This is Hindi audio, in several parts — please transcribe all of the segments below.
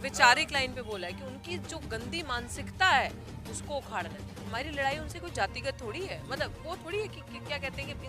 वैचारिक लाइन पे बोला है कि उनकी जो गंदी मानसिकता है उसको उखाड़ना है। हमारी लड़ाई उनसे कोई जातिगत थोड़ी है, मतलब वो थोड़ी है कि क्या कहते हैं कि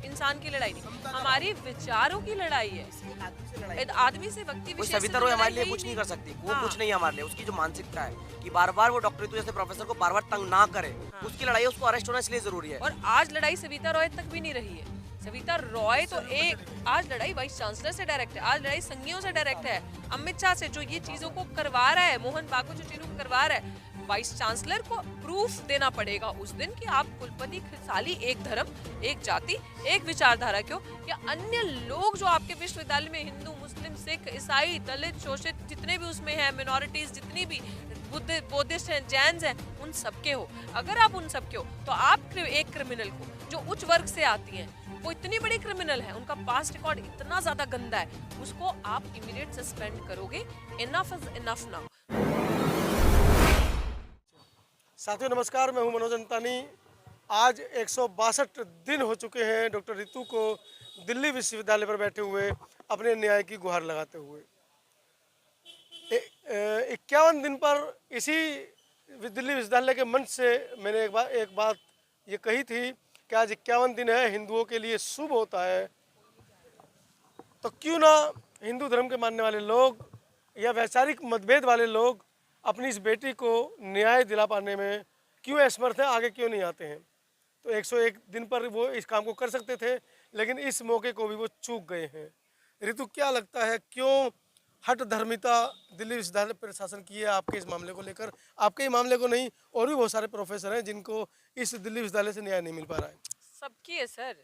इंसान की लड़ाई नहीं, हमारी विचारों की लड़ाई है। आदमी से व्यक्ति कोई विशेष सविता से रोय लड़ाई हमारे लिए है ही कुछ नहीं कर सकती, वो हाँ। कुछ नहीं है हमारे लिए। उसकी जो मानसिकता है कि बार बार वो डॉक्टर रितु जैसे प्रोफेसर को बार बार तंग ना करे, हाँ। उसकी लड़ाई है, उसको अरेस्ट होना इसलिए जरूरी है। और आज लड़ाई सविता रॉय तक भी नहीं रही है। सविता रॉय तो एक आज लड़ाई वाइस चांसलर से डायरेक्ट है, आज लड़ाई संघियों से डायरेक्ट है, अमित शाह से जो ये चीजों को करवा रहा है, मोहन बागु जो चीजों को करवा रहा है, वाइस चांसलर को प्रूफ देना पड़ेगा उस दिन कि आप कुलपति खिसाली एक धर्म, एक जाति, एक विचारधारा क्यों, या अन्य लोग जो आपके विश्वविद्यालय में हिंदू, मुस्लिम, सिख, ईसाई, दलित, शोषित जितने भी उसमें हैं, मिनोरिटीज जितनी भी, बुद्धिस्ट हैं, जैन हैं, उन सबके हो। अगर आप उन सबके हो तो आप एक क्रिमिनल को जो उच्च वर्ग से आती हैं, वो इतनी बड़ी क्रिमिनल है, उनका पास्ट रिकॉर्ड इतना ज्यादा गंदा है, उसको आप इमीडिएट सस्पेंड करोगे। Enough is enough now. साथियों नमस्कार, मैं हूं मनोज अंतानी। आज 162 दिन हो चुके हैं डॉक्टर रितु को दिल्ली विश्वविद्यालय पर बैठे हुए अपने न्याय की गुहार लगाते हुए। 51 दिन पर इसी दिल्ली विश्वविद्यालय के मंच से मैंने एक बात ये कही थी कि आज 51 दिन है, हिंदुओं के लिए शुभ होता है, तो क्यों ना हिंदू धर्म के मानने वाले लोग या वैचारिक मतभेद वाले लोग अपनी इस बेटी को न्याय दिला पाने में क्यों असमर्थ हैं, आगे क्यों नहीं आते हैं। तो 101 दिन पर वो इस काम को कर सकते थे, लेकिन इस मौके को भी वो चूक गए हैं। ऋतु, क्या लगता है क्यों हट धर्मिता दिल्ली विश्वविद्यालय प्रशासन की है आपके इस मामले को लेकर? आपके ही मामले को नहीं, और भी बहुत सारे प्रोफेसर हैं जिनको इस दिल्ली विश्वविद्यालय से न्याय नहीं मिल पा रहा है। सबकी है सर,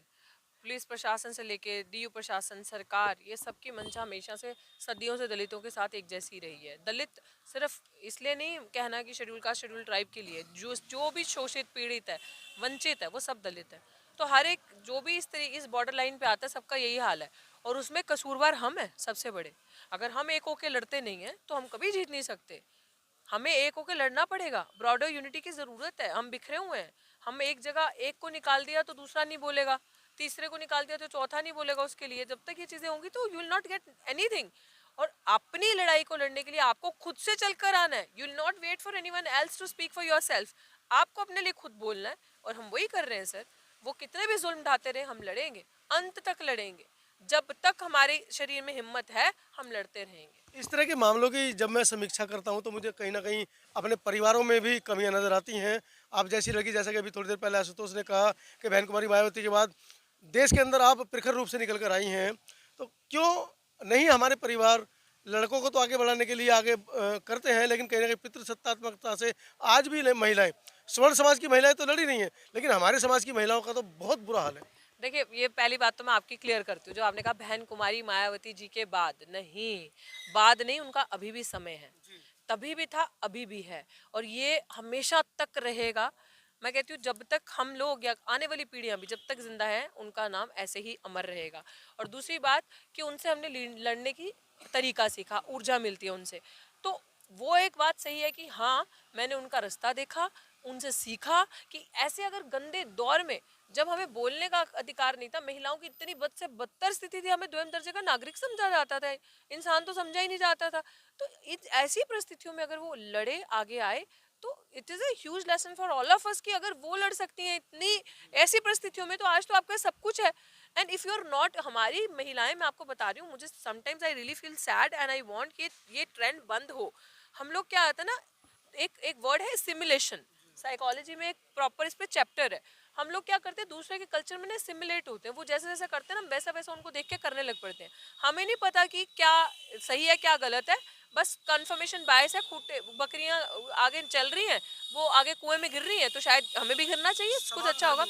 पुलिस प्रशासन से लेके डीयू प्रशासन, सरकार, ये सबकी मंशा हमेशा से सदियों से दलितों के साथ एक जैसी रही है। दलित सिर्फ इसलिए नहीं कहना कि शेड्यूल कास्ट शेड्यूल ट्राइब के लिए, जो भी शोषित, पीड़ित है, वंचित है, वो सब दलित है। तो हर एक जो भी इस बॉर्डर लाइन पे आता है, सबका यही हाल है, और उसमें कसूरवार हम हैं सबसे बड़े। अगर हम एक होके लड़ते नहीं हैं तो हम कभी जीत नहीं सकते। हमें एक होकर लड़ना पड़ेगा, ब्रॉडर यूनिटी की जरूरत है। हम बिखरे हुए हैं, हम एक जगह एक को निकाल दिया तो दूसरा नहीं बोलेगा, तीसरे को निकाल दिया तो चौथा नहीं बोलेगा उसके लिए। जब तक ये चीजें होंगी तो you will not get anything. और अपनी लड़ाई को लड़ने के लिए आपको खुद से चलकर आना है। You will not wait for anyone else to speak for yourself. आपको अपने लिए खुद बोलना है, और हम वही कर रहे हैं सर। वो कितने भी जुल्म ढाते रहे, हम लड़ेंगे, अंत तक लड़ेंगे। जब तक हमारे शरीर में हिम्मत है हम लड़ते रहेंगे। इस तरह के मामलों की जब मैं समीक्षा करता हूं तो मुझे कहीं ना कहीं अपने परिवारों में भी कमियां नज़र आती हैं। आप जैसी लड़की, जैसा कि अभी थोड़ी देर पहले आशुतोष ने कहा कि बहन कुमारी मायावती के बाद देश के अंदर आप प्रखर रूप से निकल कर आई हैं, तो क्यों नहीं हमारे परिवार लड़कों को तो आगे बढ़ाने के लिए आगे करते हैं, लेकिन कहीं ना कहीं पितृसत्तात्मकता से आज भी महिलाएं, स्वर्ण समाज की महिलाएं तो लड़ी नहीं हैं, लेकिन हमारे समाज की महिलाओं का तो बहुत बुरा हाल है। देखिए, ये पहली बात तो मैं आपकी क्लियर करती हूँ, जो आपने कहा बहन कुमारी मायावती जी के बाद नहीं, उनका अभी भी समय है, तभी भी था, अभी भी है, और ये हमेशा तक रहेगा। मैं कहती हूँ जब तक हम लोग या आने वाली पीढ़ियां भी जब तक जिंदा है, उनका नाम ऐसे ही अमर रहेगा। और दूसरी बात कि उनसे हमने लड़ने की तरीका सीखा, ऊर्जा मिलती है उनसे। तो वो एक बात सही है कि हाँ, मैंने उनका रास्ता देखा, उनसे सीखा कि ऐसे अगर गंदे दौर में जब हमें बोलने का अधिकार नहीं था, महिलाओं की इतनी बद से बदतर स्थिति थी, हमें द्वितीय दर्जे का नागरिक समझा जाता था, इंसान तो समझा ही नहीं जाता था। तो ऐसी परिस्थितियों में अगर वो लड़े, आगे आए, तो it is a huge lesson for all of us कि अगर वो लड़ सकती हैं इतनी ऐसी परिस्थितियों में, तो आज तो आपका सब कुछ है। And if you are not, हमारी महिलाएं, मैं आपको बता रही हूँ, मुझे sometimes I really feel sad and I want कि ये ट्रेंड बंद हो। हम लोग क्या आता है ना, एक वर्ड है सिमुलेशन, साइकोलॉजी में एक प्रॉपर इस पे चैप्टर है। हम लोग क्या करते हैं, दूसरे के कल्चर में ना सिमुलेट होते हैं, वो जैसे जैसे करते हैं ना, वैसा वैसा उनको देख के करने लग पड़ते हैं। हमें नहीं पता कि क्या सही है क्या गलत है, बस कंफर्मेशन बायस है। खूटे बकरियां आगे चल रही हैं, वो आगे कुएं में गिर रही हैं, तो शायद हमें भी गिरना चाहिए, कुछ अच्छा होगा,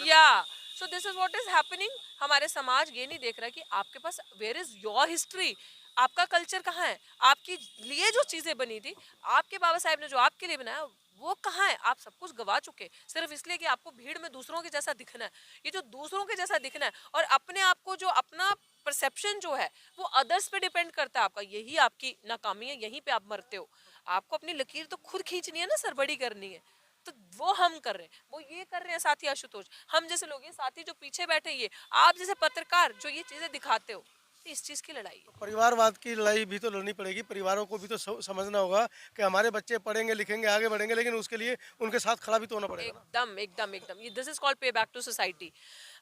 या so this is what is happening. हमारे समाज ये नहीं देख रहा कि आपके पास वेयर इज योर हिस्ट्री, आपका कल्चर कहाँ है, आपकी लिए जो चीजें बनी थी, आपके बाबा साहब ने जो आपके लिए बनाया, वो कहाँ है। आप सब कुछ गवा चुके सिर्फ इसलिए कि आपको भीड़ में दूसरों के जैसा दिखना है। ये जो दूसरों के जैसा दिखना है और अपने आप को जो अपना परसेप्शन जो है वो अदर्स पे डिपेंड करता है आपका, यही आपकी नाकामी है, यहीं पे आप मरते हो। आपको अपनी लकीर तो खुद खींचनी है ना सर, बड़ी करनी है। तो वो हम कर रहे हैं, वो ये कर रहे हैं साथी आशुतोष, हम जैसे लोग, ये साथी जो पीछे बैठे, ये आप जैसे पत्रकार जो ये चीजें दिखाते हो, तो इस चीज़ की लड़ाई है। परिवारवाद की लड़ाई भी तो लड़नी पड़ेगी, परिवारों को भी तो समझना होगा कि हमारे बच्चे पढ़ेंगे लिखेंगे आगे बढ़ेंगे, लेकिन उसके लिए उनके साथ खड़ा भी तो होना पड़ेगा ना। एकदम एकदम एकदम, ये दिस इज कॉल्ड पे बैक टू सोसाइटी।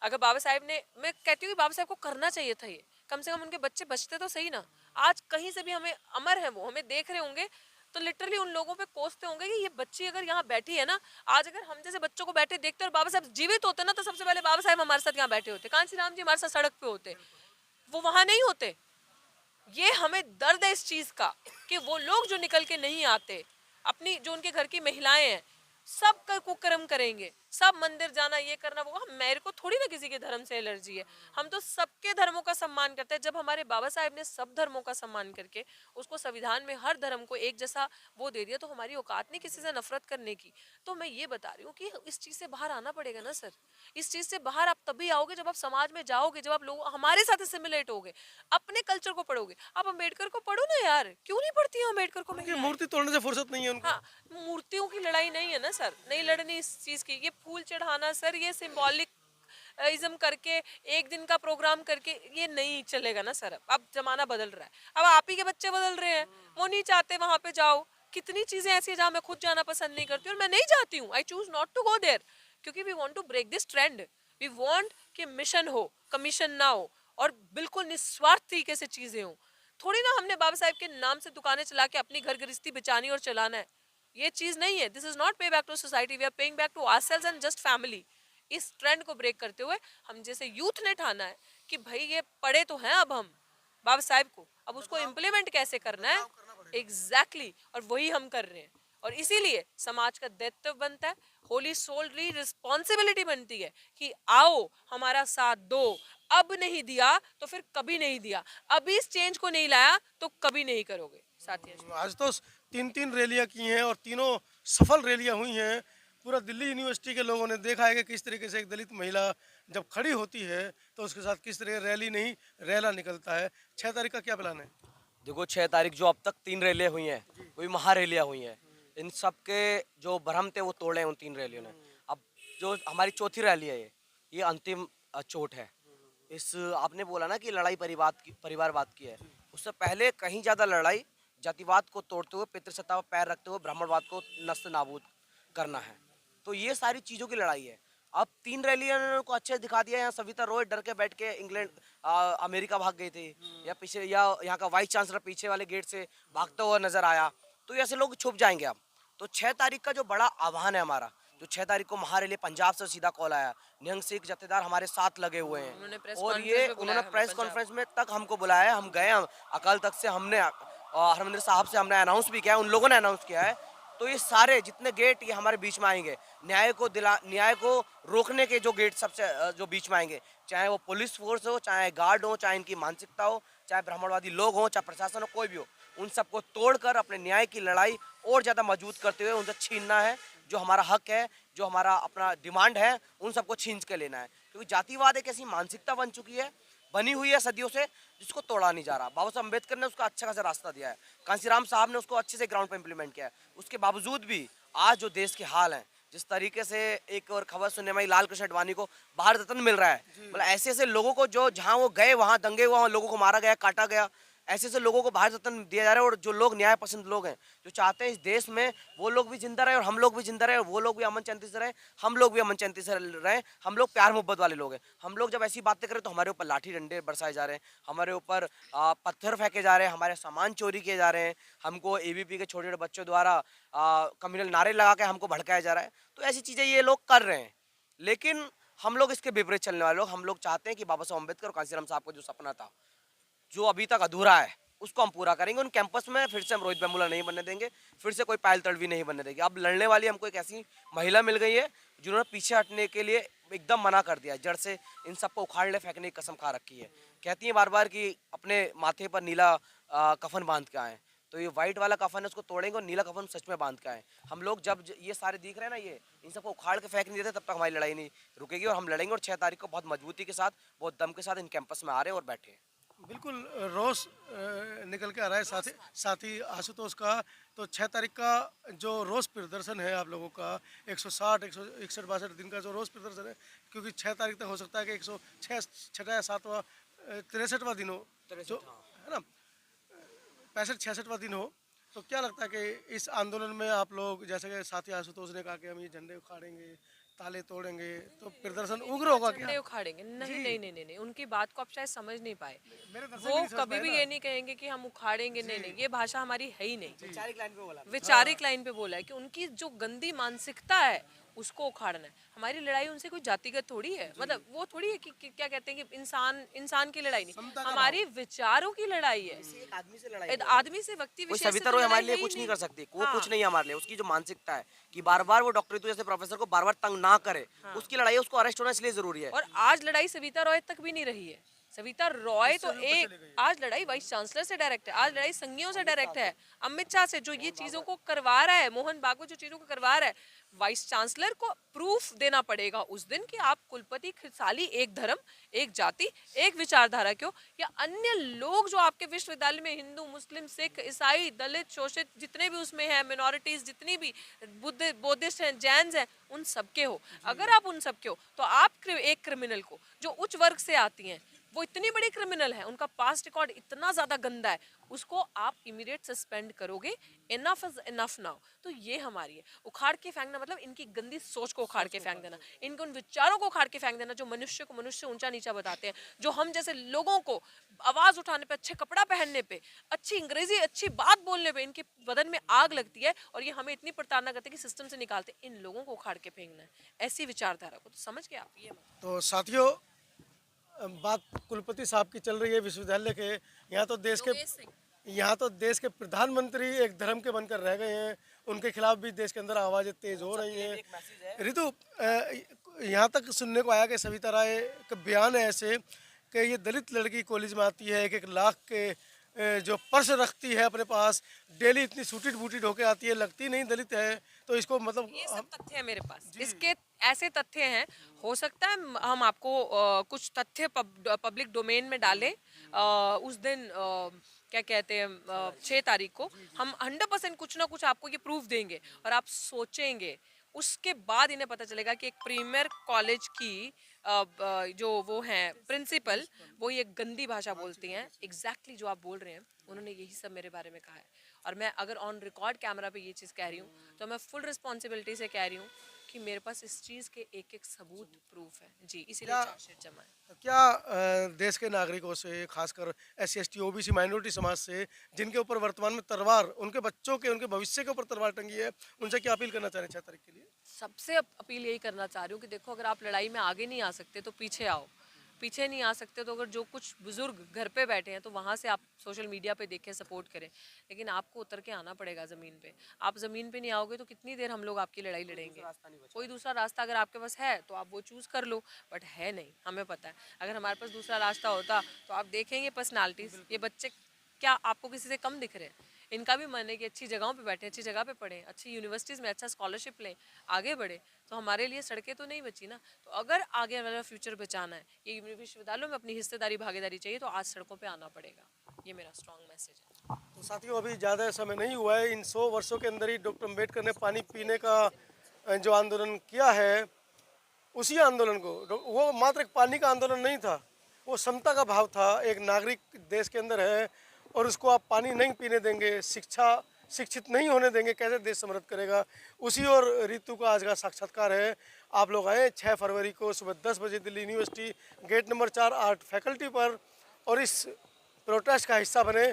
अगर बाबा साहब ने, मैं कहती हूँ कि बाबा साहब को करना चाहिए था ये, कम से कम उनके बच्चे बचते तो सही ना। आज कहीं से भी हमें, अमर है वो, हमें देख रहे होंगे तो लिटरली उन लोगों पे कोसते होंगे कि ये बच्ची अगर यहाँ बैठी है ना, आज अगर हम जैसे बच्चों को बैठे देखते और बाबा साहब जीवित होते ना, तो सबसे पहले बाबा साहब हमारे साथ यहाँ बैठे होते, कांसी राम जी हमारे साथ सड़क पे होते, वो वहां नहीं होते। ये हमें दर्द है इस चीज का कि वो लोग जो निकल के नहीं आते, अपनी जो उनके घर की महिलाएं हैं, सब का कुकर्म करेंगे, सब मंदिर जाना, ये करना वो, मेरे को थोड़ी ना किसी के धर्म से एलर्जी है, हम तो सबके धर्मों का सम्मान करते हैं। जब हमारे बाबा साहब ने सब धर्मों का सम्मान करके उसको संविधान में हर धर्म को एक जैसा वो दे दिया, तो हमारी औकात नहीं किसी से नफरत करने की। तो मैं ये बता रही हूँ कि इस चीज से बाहर आना पड़ेगा ना सर। इस चीज से बाहर आप तभी आओगे जब आप समाज में जाओगे, जब आप लोग हमारे साथ सिमिलेट होगे, अपने कल्चर को पढ़ोगे। आप अम्बेडकर को पढ़ो ना यार, क्यों नहीं पढ़ती हैं अम्बेडकर को उनकी महिलाएं? मूर्ति तोड़ने से फुर्सत नहीं है उनको। हाँ, मूर्तियों की लड़ाई नहीं है ना सर, नहीं लड़नी इस चीज की। ये फूल चढ़ाना सर, ये सिंबॉलिक इज्म करके, एक दिन का प्रोग्राम करके, ये नहीं चलेगा ना सर। अब जमाना बदल रहा है, अब आप ही के बच्चे बदल रहे हैं, वो नहीं चाहते वहां पे जाओ। कितनी चीजें ऐसी हैं जहाँ मैं खुद जाना पसंद नहीं करती हूँ, और मैं नहीं जाती हूँ, I choose not to go there, क्योंकि we want to break this trend. We want कि मिशन हो, कमीशन ना हो, और बिल्कुल निस्वार्थ तरीके से चीजें हो। थोड़ी ना हमने बाबा साहब के नाम से दुकानें चला के अपनी घर गृहस्थी बचानी और चलाना है, ये चीज नहीं है। This is not pay back to society, we are paying back to ourselves and just family. इस ट्रेंड को ब्रेक करते हुए हम जैसे यूथ ने ठाना है कि भाई ये पढ़े तो हैं अब हम बाबा साहब को, अब उसको इम्प्लीमेंट कैसे करना है, एग्जैक्टली और वही हम कर रहे हैं। और इसीलिए समाज का दायित्व बनता है, होली सोलरी रिस्पॉन्सिबिलिटी बनती है कि आओ हमारा साथ दो। अब नहीं दिया तो फिर कभी नहीं दिया, अभी इस चेंज को नहीं लाया तो कभी नहीं करोगे साथियों। आज तो 3-3 रैलियां की हैं और तीनों सफल रैलियां हुई हैं। पूरा दिल्ली यूनिवर्सिटी के लोगों ने देखा है कि किस तरीके से एक दलित महिला जब खड़ी होती है तो उसके साथ किस तरह रैली नहीं रैला निकलता है। 6 तारीख का क्या प्लान है? देखो 6 तारीख जो अब तक 3 रैलियां हुई हैं, वही महारैलियां हुई हैं। इन सब के जो भ्रम थे वो तोड़े हैं उन 3 रैलियों ने। अब जो हमारी चौथी रैली है, ये अंतिम चोट है। इस आपने बोला ना कि लड़ाई परिवारवाद की है, उससे पहले कहीं ज़्यादा लड़ाई जातिवाद को तोड़ते हुए, पितृसत्ता पर पैर रखते हुए ब्राह्मणवाद को नस्त नाबूद करना है। तो ये सारी चीज़ों की लड़ाई है। अब 3 रैलियों को अच्छे दिखा दिया। यहाँ सविता रॉय डर के बैठ के इंग्लैंड अमेरिका भाग गई थी, या पीछे या यहाँ का वाइस चांसलर पीछे वाले गेट से भागता हुआ नजर आया। तो ऐसे लोग छुप जाएंगे अब। तो 6 तारीख का जो बड़ा आह्वान है हमारा, जो 6 तारीख को महारैली पंजाब से सीधा कॉल आया, निहंग सिंह जत्थेदार हमारे साथ लगे हुए हैं, और ये उन्होंने प्रेस कॉन्फ्रेंस में तक हमको बुलाया। हम गए, हम अकाल तख्त से हमने हरमंदिर साहब से हमने अनाउंस भी किया है, उन लोगों ने अनाउंस किया है। तो ये सारे जितने गेट ये हमारे बीच में आएंगे, न्याय को रोकने के जो गेट सबसे जो बीच में आएंगे, चाहे वो पुलिस फोर्स हो, चाहे गार्ड हो, चाहे इनकी मानसिकता हो, चाहे ब्राह्मणवादी लोग हो, चाहे प्रशासन हो, कोई भी हो, उन सबको तोड़कर अपने न्याय की लड़ाई और ज़्यादा मजबूत करते हुए उनसे छीनना है। जो हमारा हक है, जो हमारा अपना डिमांड है, उन सबको छीन के लेना है। क्योंकि जातिवाद एक ऐसी मानसिकता बन चुकी है, बनी हुई है सदियों से, जिसको तोड़ा नहीं जा रहा। बाबा साहब अम्बेडकर ने उसका अच्छा खासा रास्ता दिया है, कांसीराम साहब ने उसको अच्छे से ग्राउंड पे इम्प्लीमेंट किया है। उसके बावजूद भी आज जो देश के हाल हैं, जिस तरीके से एक और खबर सुनने में आई, लाल कृष्ण आडवाणी को भारत रत्न मिल रहा है, मतलब ऐसे ऐसे लोगों को जो जहाँ वो गए वहाँ दंगे हुआ, लोगों को मारा गया, काटा गया, ऐसे ऐसे लोगों को भारत रत्न दिया जा रहा है। और जो लोग न्याय पसंद लोग हैं, जो चाहते हैं इस देश में वो लोग भी जिंदा रहे और हम लोग भी जिंदा रहे, और वो लोग भी अमन शांति से रहे, हम लोग भी अमन शांति से रहे। हम लोग प्यार मोहब्बत वाले लोग हैं। हम लोग जब ऐसी बातें करें तो हमारे ऊपर लाठी डंडे बरसाए जा रहे हैं, हमारे ऊपर पत्थर फेंके जा रहे हैं, हमारे सामान चोरी किए जा रहे हैं, हमको एबीपी के छोटे छोटे बच्चों द्वारा कम्युनल नारे लगा के हमको भड़काया जा रहा है। तो ऐसी चीज़ें ये लोग कर रहे हैं। लेकिन हम लोग इसके विपरीत चलने वाले लोग, हम लोग चाहते हैं कि बाबा साहब अम्बेडकर और कांसीराम साहब का जो सपना था, जो अभी तक अधूरा है, उसको हम पूरा करेंगे। उन कैंपस में फिर से हम रोहित वेमुला नहीं बनने देंगे, फिर से कोई पायल तड़वी नहीं बनने देंगे। अब लड़ने वाली हमको एक ऐसी महिला मिल गई है जिन्होंने पीछे हटने के लिए एकदम मना कर दिया, जड़ से इन सबको उखाड़ने फेंकने की कसम खा रखी है। कहती है बार बार कि अपने माथे पर नीला कफन बांध के आए, तो ये व्हाइट वाला कफन है उसको तोड़ेंगे और नीला कफन सच में बांध के आए। हम लोग जब ये सारे दिख रहे हैं ना, ये इन सबको उखाड़ के फेंक नहीं देते, तब तक हमारी लड़ाई नहीं रुकेगी और हम लड़ेंगे। और 6 तारीख को बहुत मजबूती के साथ, बहुत दम के साथ इन कैंपस में आ रहे हैं और बैठे हैं। बिल्कुल रोष निकल के आ रहा है साथी आशुतोष का। तो 6 तारीख का जो रोष प्रदर्शन है आप लोगों का, 160 161 62 दिन का जो रोष प्रदर्शन है, क्योंकि 6 तारीख तक हो सकता है कि 106 छठा या 7वां 63वां दिन हो, तरह से जो है ना 65-66वां दिन हो, तो क्या लगता है कि इस आंदोलन में आप लोग, जैसे कि साथी आशुतोष ने कहा कि हम ये झंडे उखाड़ेंगे, ताले तोड़ेंगे, तो प्रदर्शन उग्र होगा क्या? झंडे उखाड़ेंगे? नहीं नहीं नहीं नहीं नहीं, उनकी बात को आप शायद समझ नहीं पाए। मेरे दर्शक वो भी नहीं समझ कभी पाए भी ना। ये नहीं कहेंगे कि हम उखाड़ेंगे, नहीं नहीं, ये भाषा हमारी है ही नहीं। वैचारिक लाइन पे बोला। वैचारिक लाइन पे बोला है कि उनकी जो गंदी मानसिकता है उसको उखाड़ना है। हमारी लड़ाई उनसे कोई जातिगत थोड़ी है, मतलब वो थोड़ी है कि क्या कहते हैं कि इंसान की लड़ाई नहीं, समता का हमारी विचारों की लड़ाई है। एक आदमी से लड़ाई एक आदमी से, व्यक्ति कोई विशेष से सविता तो रॉय हमारे लड़ाई लिए है ही कुछ नहीं कर सकती, वो हाँ। कुछ नहीं है हमारे लिए। उसकी जो मानसिकता है कि बार बार वो डॉक्टर रितु जैसे प्रोफेसर को बार बार तंग ना करे, उसकी लड़ाई है, उसको अरेस्ट होना इसलिए जरूरी है। और आज लड़ाई सविता रॉय तक भी नहीं रही है। सविता रॉय तो एक, आज लड़ाई वाइस चांसलर से डायरेक्ट है, आज लड़ाई संघियों से डायरेक्ट है, अमित शाह से जो ये चीजों को करवा रहा है, मोहन भागवत जो चीजों को करवा रहा है, वाइस चांसलर को प्रूफ देना पड़ेगा उस दिन कि आप कुलपति खिसाली एक धर्म, एक जाति, एक विचारधारा क्यों, या अन्य लोग जो आपके विश्वविद्यालय में हिंदू, मुस्लिम, सिख, ईसाई, दलित, शोषित जितने भी उसमें हैं, मिनोरिटीज जितनी भी, बुद्धिस्ट हैं, जैन हैं, उन सबके हो। अगर आप उन सबके हो तो आप एक क्रिमिनल को जो उच्च वर्ग से आती हैं, वो इतनी बड़ी क्रिमिनल है, उनका पास्ट रिकॉर्ड इतना ज्यादा गंदा है, उसको आप इमीडिएट सस्पेंड करोगे। Enough is enough now. तो ये हमारी है। उखाड़ के फेंकना मतलब इनकी गंदी सोच को उखाड़ के फेंक देना, इनके उन विचारों को उखाड़ के फेंक देना जो मनुष्य को मनुष्य ऊंचा नीचा बताते हैं, जो हम जैसे लोगों को आवाज उठाने पे, अच्छे कपड़ा पहनने पे, अच्छी अंग्रेजी, अच्छी बात बोलने पे इनके बदन में आग लगती है और ये हमें इतनी प्रताड़ना करते हैं कि सिस्टम से निकालते हैं। इन लोगों को उखाड़ के फेंकना है, ऐसी विचारधारा को। तो समझ के आप ये मत। तो साथियों, बात कुलपति साहब की चल रही है विश्वविद्यालय के। यहाँ तो देश के प्रधानमंत्री एक धर्म के बनकर रह गए हैं, उनके खिलाफ भी देश के अंदर आवाज़ें तेज हो रही हैं। ऋतु, यहाँ तक सुनने को आया कि सविता राय का बयान है ऐसे कि ये दलित लड़की कॉलेज में आती है, 1-1 लाख के जो पर्स रखती है अपने पास, डेली इतनी सूटिड बूटिड होके आती है, लगती नहीं दलित है, तो इसको मतलब ये सब तथ्य है मेरे पास, इसके ऐसे तथ्य हैं। हो सकता है हम आपको कुछ तथ्य पब्लिक डोमेन में डालें। उस दिन क्या कहते हैं 6 तारीख को हम 100% कुछ ना कुछ आपको ये प्रूफ देंगे और आप सोचेंगे। उसके बाद इन्हें पता चलेगा कि एक प्रीमियर कॉलेज की जो वो हैं प्रिंसिपल, वो ये गंदी भाषा बोलती हैं। एग्जैक्टली जो आप बोल रहे हैं, उन्होंने यही सब मेरे बारे में कहा है। और मैं अगर ऑन रिकॉर्ड कैमरा पे ये चीज़ कह रही हूँ तो मैं फुल रिस्पॉन्सिबिलिटी से कह रही हूँ कि मेरे पास इस चीज़ के एक सबूत प्रूफ है जी, इसीलिए चार्जशीट जमा है। क्या देश के नागरिकों से, खासकर SC ST OBC माइनॉरिटी समाज से, जिनके ऊपर वर्तमान में तलवार, उनके बच्चों के, उनके भविष्य के ऊपर तलवार टंगी है, उनसे क्या अपील करना चाह रहे हैं 6 तारीख के लिए? सबसे अपील यही करना चाह रही हूँ कि देखो, अगर आप लड़ाई में आगे नहीं आ सकते तो पीछे आओ। पीछे नहीं आ सकते तो अगर जो कुछ बुजुर्ग घर पे बैठे हैं तो वहाँ से आप सोशल मीडिया पे देखें, सपोर्ट करें, लेकिन आपको उतर के आना पड़ेगा ज़मीन पे। आप ज़मीन पे नहीं आओगे तो कितनी देर हम लोग आपकी लड़ाई लड़ेंगे? कोई दूसरा रास्ता अगर आपके पास है तो आप वो चूज़ कर लो, बट है नहीं, हमें पता है। अगर हमारे पास दूसरा रास्ता होता तो आप देखेंगे पर्सनालिटीज़, ये बच्चे क्या आपको किसी से कम दिख रहे हैं? इनका भी मन है कि अच्छी जगहों पे बैठे, अच्छी जगह पे पढ़ें, अच्छी यूनिवर्सिटीज़ में अच्छा स्कॉलरशिप लें, आगे बढ़े। तो हमारे लिए सड़कें तो नहीं बची ना। तो अगर आगे वाला फ्यूचर बचाना है, ये विश्वविद्यालयों में अपनी हिस्सेदारी, भागीदारी चाहिए, तो आज सड़कों पे आना पड़ेगा। ये मेरा स्ट्रॉन्ग मैसेज है। तो साथियों, अभी ज़्यादा समय नहीं हुआ है। इन 100 वर्षों के अंदर ही डॉक्टर अम्बेडकर ने पानी पीने का जो आंदोलन किया है, उसी आंदोलन को, वो मात्र एक पानी का आंदोलन नहीं था, वो समता का भाव था। एक नागरिक देश के अंदर है और उसको आप पानी नहीं पीने देंगे, शिक्षित नहीं होने देंगे, कैसे देश समृद्ध करेगा? उसी और ऋतु का आज का साक्षात्कार है। आप लोग आए 6 फरवरी को सुबह 10 बजे Delhi University gate number 4 art faculty पर, और इस प्रोटेस्ट का हिस्सा बने।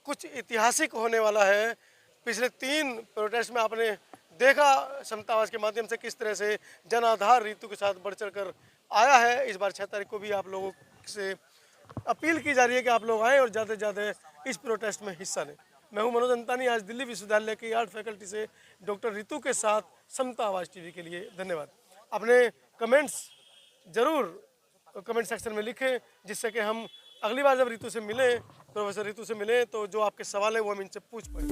कुछ ऐतिहासिक होने वाला है। पिछले 3 प्रोटेस्ट में आपने देखा समता आवाज़ के माध्यम से किस तरह से जन आधार ऋतु के साथ बढ़ चढ़ कर आया है। इस बार 6 तारीख को भी आप लोगों से अपील की जा रही है कि आप लोग आएँ और ज़्यादा से ज़्यादा इस प्रोटेस्ट में हिस्सा लें। मैं हूं मनोज अंतानी, आज दिल्ली विश्वविद्यालय की आर्ट फैकल्टी से डॉक्टर ऋतु के साथ समता आवाज़ टीवी के लिए धन्यवाद। अपने कमेंट्स ज़रूर कमेंट सेक्शन में लिखें, जिससे कि हम अगली बार जब ऋतु से मिलें, प्रोफेसर ऋतु से मिलें, तो जो आपके सवाल हैं वो हम इनसे पूछ पाएँ।